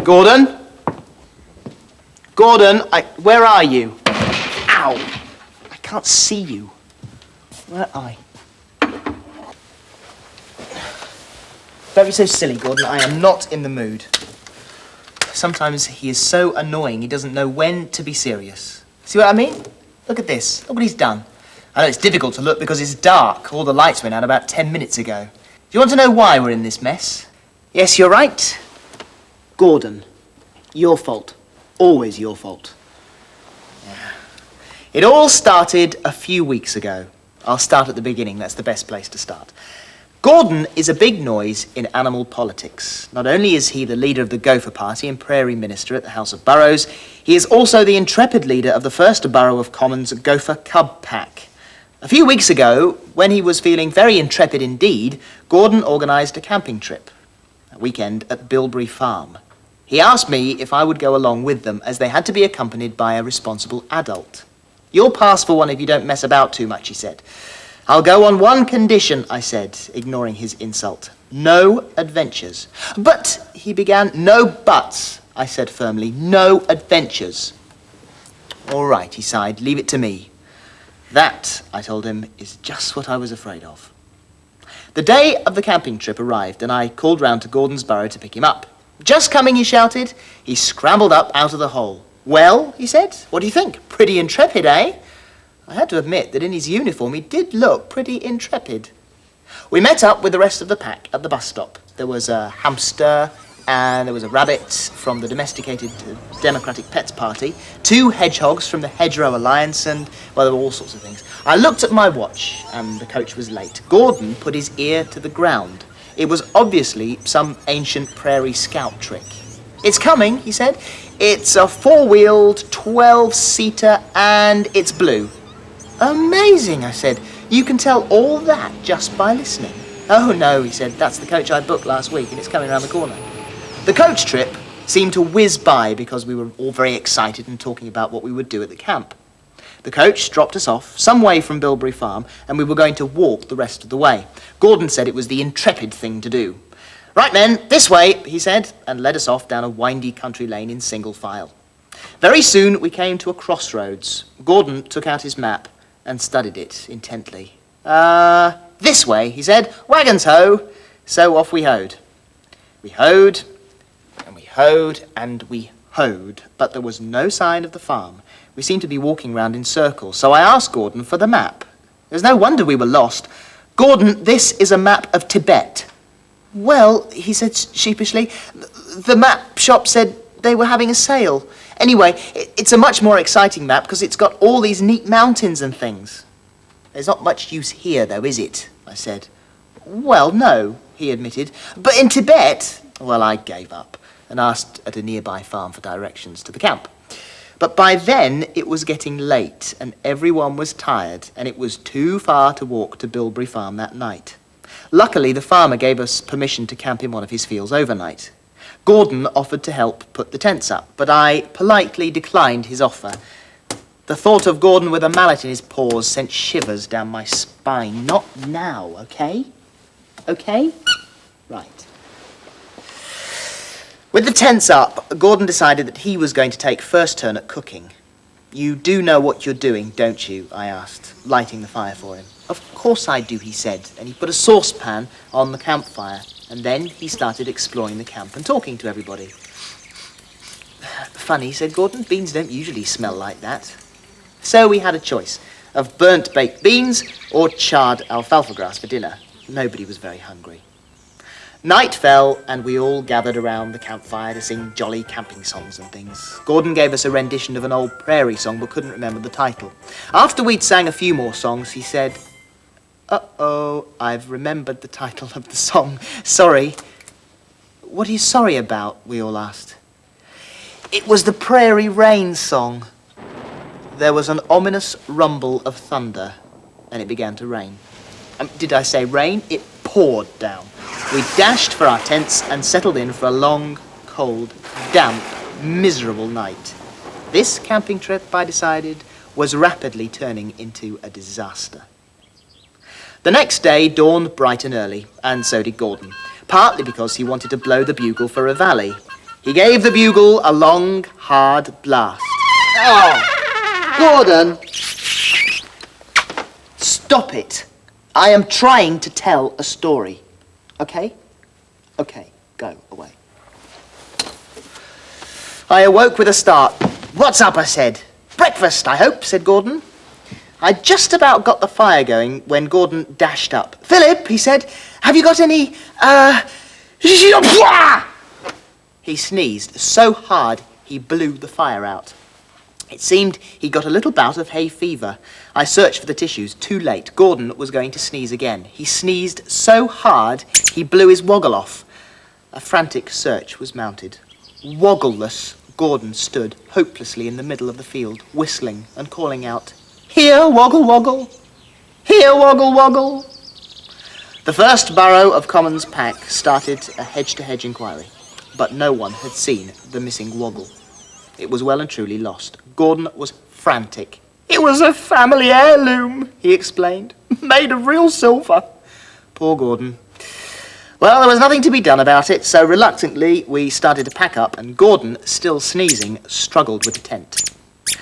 Gordon? Gordon, where are you? Ow! I can't see you. Where are you? Don't be so silly, Gordon. I am not in the mood. Sometimes he is so annoying he doesn't know when to be serious. See what I mean? Look at this. Look what he's done. I know it's difficult to look because it's dark. All the lights went out about 10 minutes ago. Do you want to know why we're in this mess? Yes, you're right. Gordon, your fault. Always your fault. Yeah. It all started a few weeks ago. I'll start at the beginning. That's the best place to start. Gordon is a big noise in animal politics. Not only is he the leader of the Gopher Party and Prairie Minister at the House of Burrows, he is also the intrepid leader of the first Borough of Commons Gopher Cub Pack. A few weeks ago, when he was feeling very intrepid indeed, Gordon organised a camping trip, a weekend at Bilberry Farm. He asked me if I would go along with them, as they had to be accompanied by a responsible adult. "You'll pass for one if you don't mess about too much," he said. "I'll go on one condition," I said, ignoring his insult. "No adventures." "But," he began. "No buts," I said firmly. "No adventures." "All right," he sighed. "Leave it to me." "That," I told him, "is just what I was afraid of." The day of the camping trip arrived, and I called round to Gordon's burrow to pick him up. "Just coming," he shouted. He scrambled up out of the hole. "Well," he said, "what do you think? Pretty intrepid, eh?" I had to admit that in his uniform he did look pretty intrepid. We met up with the rest of the pack at the bus stop. There was a hamster and there was a rabbit from the Domesticated Democratic Pets Party, 2 hedgehogs from the Hedgerow Alliance, and, well, there were all sorts of things. I looked at my watch and the coach was late. Gordon put his ear to the ground. It was obviously some ancient prairie scout trick. "It's coming," he said. "It's a 4-wheeled, 12-seater, and it's blue." "Amazing," I said. "You can tell all that just by listening." "Oh, no," he said. "That's the coach I booked last week, and it's coming around the corner." The coach trip seemed to whiz by because we were all very excited and talking about what we would do at the camp. The coach dropped us off some way from Bilberry Farm, and we were going to walk the rest of the way. Gordon said it was the intrepid thing to do. "Right, men, this way," he said, and led us off down a windy country lane in single file. Very soon we came to a crossroads. Gordon took out his map and studied it intently. This way," he said. "Wagons ho!" So off we hoed. We hoed, and we hoed, and we hoed, but there was no sign of the farm. We seemed to be walking round in circles, so I asked Gordon for the map. It was no wonder we were lost. "Gordon, this is a map of Tibet." "Well," he said sheepishly, "the map shop said they were having a sale. Anyway, it's a much more exciting map because it's got all these neat mountains and things." "There's not much use here, though, is it?" I said. "Well, no," he admitted. "But in Tibet..." Well, I gave up and asked at a nearby farm for directions to the camp. But by then it was getting late and everyone was tired, and it was too far to walk to Bilberry Farm that night. Luckily, the farmer gave us permission to camp in one of his fields overnight. Gordon offered to help put the tents up, but I politely declined his offer. The thought of Gordon with a mallet in his paws sent shivers down my spine. "Not now, okay? Okay? Right." With the tents up, Gordon decided that he was going to take first turn at cooking. "You do know what you're doing, don't you?" I asked, lighting the fire for him. "Of course I do," he said, and he put a saucepan on the campfire, and then he started exploring the camp and talking to everybody. "Funny," said Gordon, "beans don't usually smell like that." So we had a choice of burnt baked beans or charred alfalfa grass for dinner. Nobody was very hungry. Night fell, and we all gathered around the campfire to sing jolly camping songs and things. Gordon gave us a rendition of an old prairie song, but couldn't remember the title. After we'd sang a few more songs, he said, "Uh-oh, I've remembered the title of the song. Sorry." "What are you sorry about?" we all asked. "It was the Prairie Rain song." There was an ominous rumble of thunder, and it began to rain. Did I say rain? It poured down. We dashed for our tents and settled in for a long, cold, damp, miserable night. This camping trip, I decided, was rapidly turning into a disaster. The next day dawned bright and early, and so did Gordon, partly because he wanted to blow the bugle for Rivali. He gave the bugle a long, hard blast. Oh, Gordon! Stop it. I am trying to tell a story. Okay? Okay, go away. I awoke with a start. What's up, I said. Breakfast, I hope, said Gordon. I'd just about got the fire going when Gordon dashed up. Philip, he said, have you got any, He sneezed so hard he blew the fire out. It seemed he got a little bout of hay fever. I searched for the tissues. Too late. Gordon was going to sneeze again. He sneezed so hard he blew his woggle off. A frantic search was mounted. Woggleless, Gordon stood hopelessly in the middle of the field, whistling and calling out, "Here, woggle, woggle! Here, woggle, woggle!" The first Borough of Commons pack started a hedge-to-hedge inquiry, but no one had seen the missing woggle. It was well and truly lost. Gordon was frantic. "It was a family heirloom," he explained, "made of real silver." Poor Gordon. Well, there was nothing to be done about it, so reluctantly we started to pack up, and Gordon, still sneezing, struggled with the tent.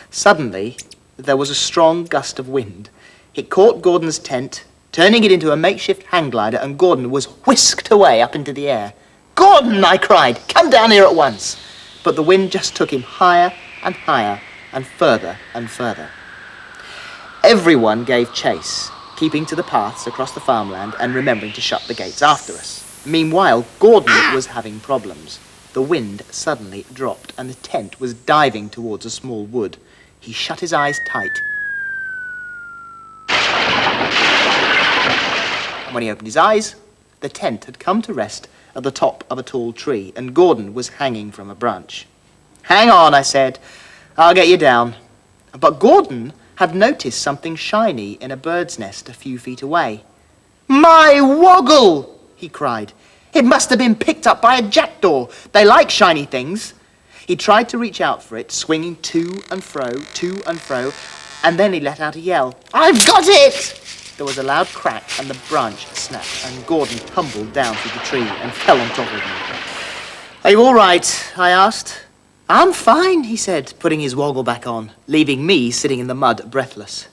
Suddenly, there was a strong gust of wind. It caught Gordon's tent, turning it into a makeshift hang glider, and Gordon was whisked away up into the air. "Gordon," I cried, "come down here at once." But the wind just took him higher and higher and further and further. Everyone gave chase, keeping to the paths across the farmland and remembering to shut the gates after us. Meanwhile, Gordon was having problems. The wind suddenly dropped and the tent was diving towards a small wood. He shut his eyes tight. And when he opened his eyes, the tent had come to rest at the top of a tall tree, and Gordon was hanging from a branch. "Hang on," I said. "I'll get you down." But Gordon had noticed something shiny in a bird's nest a few feet away. "My woggle!" he cried. "It must have been picked up by a jackdaw. They like shiny things." He tried to reach out for it, swinging to and fro, and then he let out a yell. "I've got it!" There was a loud crack and the branch snapped, and Gordon tumbled down through the tree and fell on top of me. "Are you all right?" I asked. "I'm fine," he said, putting his woggle back on, leaving me sitting in the mud, breathless.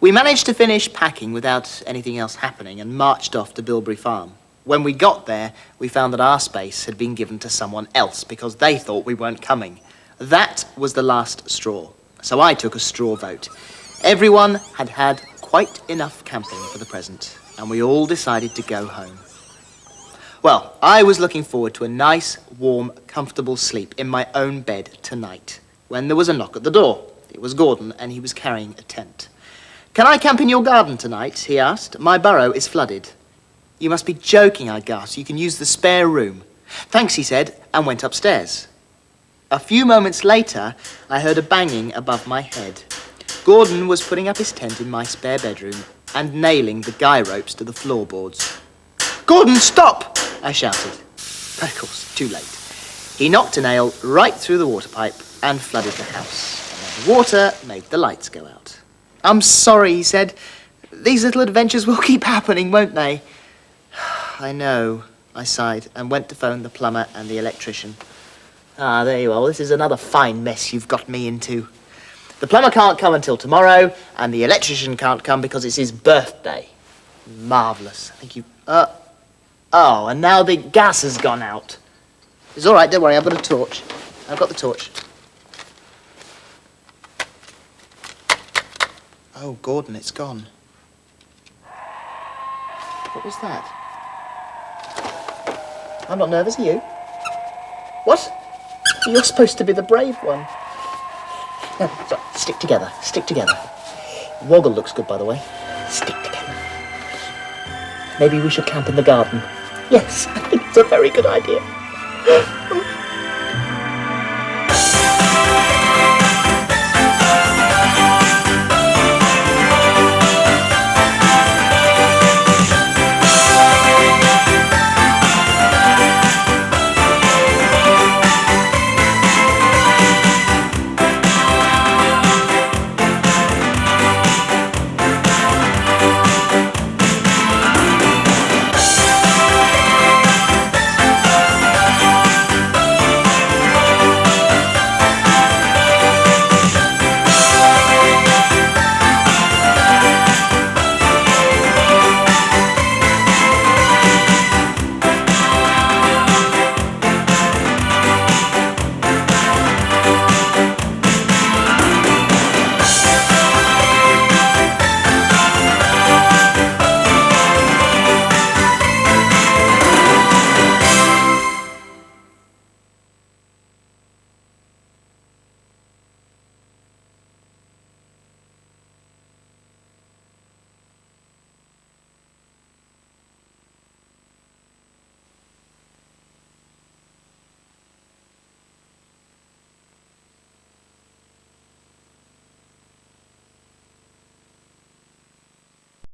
We managed to finish packing without anything else happening and marched off to Bilberry Farm. When we got there, we found that our space had been given to someone else because they thought we weren't coming. That was the last straw, so I took a straw vote. Everyone had had quite enough camping for the present, and we all decided to go home. Well, I was looking forward to a nice, warm, comfortable sleep in my own bed tonight, when there was a knock at the door. It was Gordon, and he was carrying a tent. "Can I camp in your garden tonight?" he asked. "My burrow is flooded." "You must be joking," I gasped. "You can use the spare room." "Thanks," he said, and went upstairs. A few moments later, I heard a banging above my head. Gordon was putting up his tent in my spare bedroom and nailing the guy ropes to the floorboards. "Gordon, stop!" I shouted. But of course, too late. He knocked a nail right through the water pipe and flooded the house. And then the water made the lights go out. "I'm sorry," he said. "These little adventures will keep happening, won't they?" "I know," I sighed and went to phone the plumber and the electrician. "Ah, there you are. This is another fine mess you've got me into. The plumber can't come until tomorrow, and the electrician can't come because it's his birthday." Marvellous. Thank you. Oh, and now the gas has gone out. It's all right, don't worry, I've got a torch. I've got the torch. Oh, Gordon, it's gone. What was that? I'm not nervous, are you? What? You're supposed to be the brave one. No, sorry, stick together, stick together. Woggle looks good, by the way. Stick together. Maybe we should camp in the garden. Yes, I think it's a very good idea.